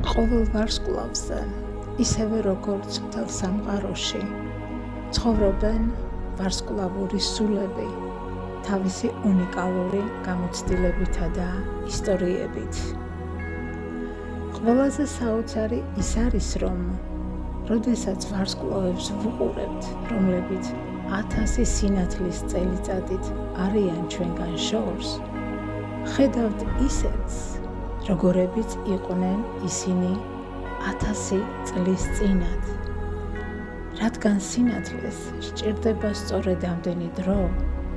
ყოველ ვარსკვლავზე, ისევე როგორც მთელ სამყაროში, ცხოვრობენ ვარსკვლავური სულები თავისი უნიკალური გამოცდილებითა და ისტორიებით. ყველაზე საოცარი ის არის, რომ როდესაც ვარსკვლავებს ვუყურებთ, რომლებიც 1000 სინათლის წელიწადით არიან ჩვენგან შორს, ხედავთ ისეთს, როგორებიც იყვნენ ისინი 1000 წლის წინათ. რადგან სინათლეს სჭირდება სწორედ ამდენი დრო,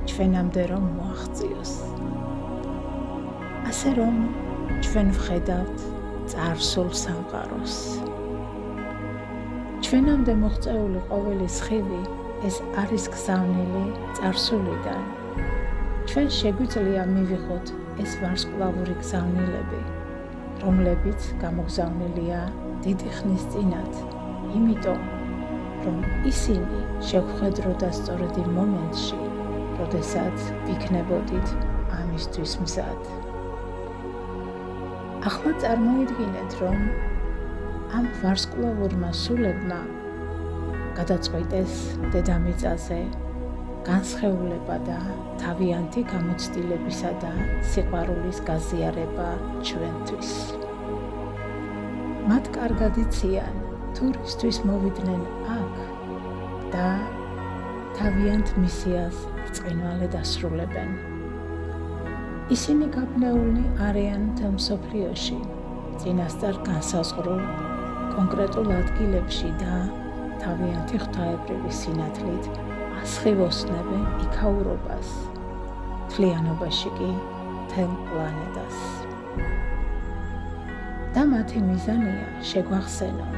ჩვენამდე რომ მოაღწიოს. ასე რომ ჩვენ ვხედავთ წარსულ სამყაროს. ჩვენამდე მოღწეული ყოველი სხივი ეს არის გზავნილი წარსულიდან. ჩვენ შეგვიძლია მივიღოთ ეს ვარსკვლავური გზავნილები, რომლებიც გამოგზავნილია დიდი ხნის წინათ, იმიტომ რომ ისინი შევხედროდა სწორედ იმ მომენტში, როდესაც ვიქნებოდით ამისთვის მზად. ახლა წარმოიდგინეთ, რომ ამ ვარსკვლავურმა სულებმა გადაწყვიტეს დედამიწაზე განსხეულება და თავიანთი გამოცდილებისა და სიყვარულის გაზიარება ჩვენთვის. მათ კარგად იციან, თუ რისთვის მოვიდნენ აქ და თავიანთ მისიას ბრწყინვალედ ასრულებენ. ისინი გაბნეულნი არიან მთელ მსოფლიოში, წინასწარ განსაზღვრულ კონკრეტულ ადგილებში და თავიანთი ღვთაებრივი სინათლით ასხივოსნებენ იქაურობას, მთლიანობაში კი მთელ პლანეტას. და მათი მიზანია შეგვახსენონ,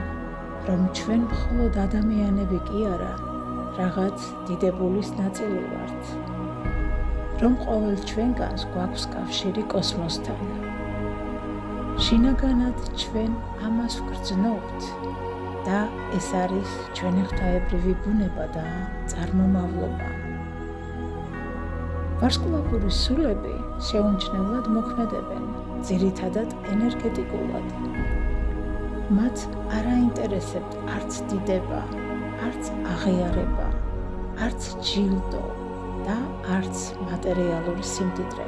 რომ ჩვენ მხოლოდ ადამიანები კი არა, რაღაც დიდებულის ნაწილი ვართ, რომ ყოველ ჩვენგანს გვაქვს კავშირი კოსმოსთან. შინაგანად ჩვენ ამას ვგრძნობთ და ეს არის ჩვენი ღვთაებრივი ბუნება და წარმომავლობა. ვარსკვლავური სულები შეუმჩნევლად მოქმედებენ, ძირითადად ენერგეტიკულად. მათ არ აინტერესებთ არც დიდება, არც აღიარება, არც ჯილდო და არც მატერიალური სიმდიდრე.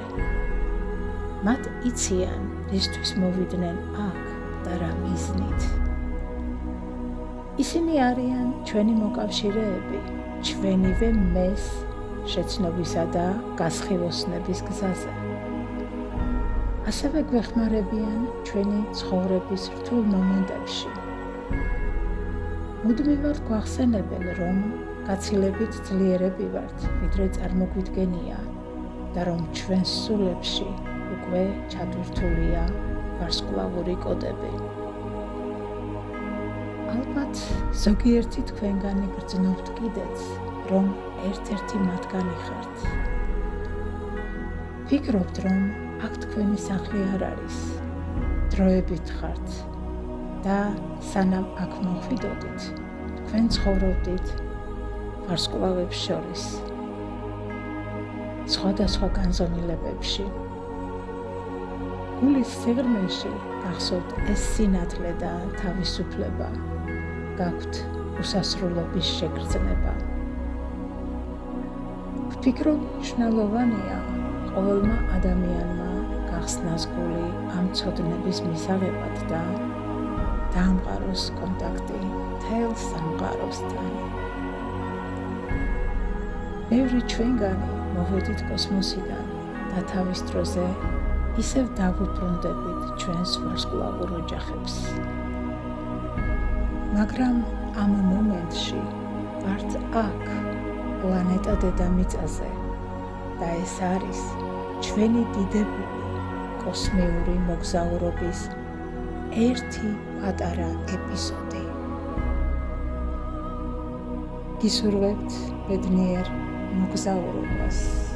მათ იციან, რისთვის მოვიდნენ აქ და რა მიზნით. ისინი არიან ჩვენი მოკავშირეები, ჩვენივე მეს შეცნობისა და გასხივოსნების გზაზე. ასევე გვეხმარებიან ჩვენი ცხოვრების რთულ მომენტებში. მუდმივად გვახსენებენ, რომ გაცილებით ძლიერები ვართ, ვიდრე წარმოგვიდგენია და რომ ჩვენს სულებში უკვე ჩადვირთულია ვარსკვლავური კოდები. ალბათ ზოგიერთი თქვენგანი გრძნობთ კიდეც, რომ ერთ-ერთი მათგანი ხართ. ფიქრობთ, რომ აქ თქვენი სახლი არ არის, დროებით ხართ და სანამ აქ მოხვიდოდით, თქვენ ცხოვრობდით ვარსკვლავებს შორის, სხვადასხვა განზომილებებში. გულის სიღრმეში გახსოვთ ეს სინათლე და თავისუფლება, გაქვთ უსასრულობის შეგრძნება. ვფიქრობ, მნიშვნელოვანია ყოველმა ადამიანმა გახსნას გული ამ ცოდნების მისაღებად და დაამყაროს კონტაქტი მთელ სამყაროსთან. ბევრი ჩვენგანი მოვედით კოსმოსიდან და თავის დროზე ისევ დავუბრუნდებით ჩვენს ვარსკვლავურ ოჯახებს. მაგრამ ამ მომენტში ვართ აქ, პლანეტა დედამიწაზე და ეს არის ჩვენი დიდებული კოსმიური მოგზაურობის ერთი პატარა ეპიზოდი. გისურვებთ ბედნიერ მოგზაურობას.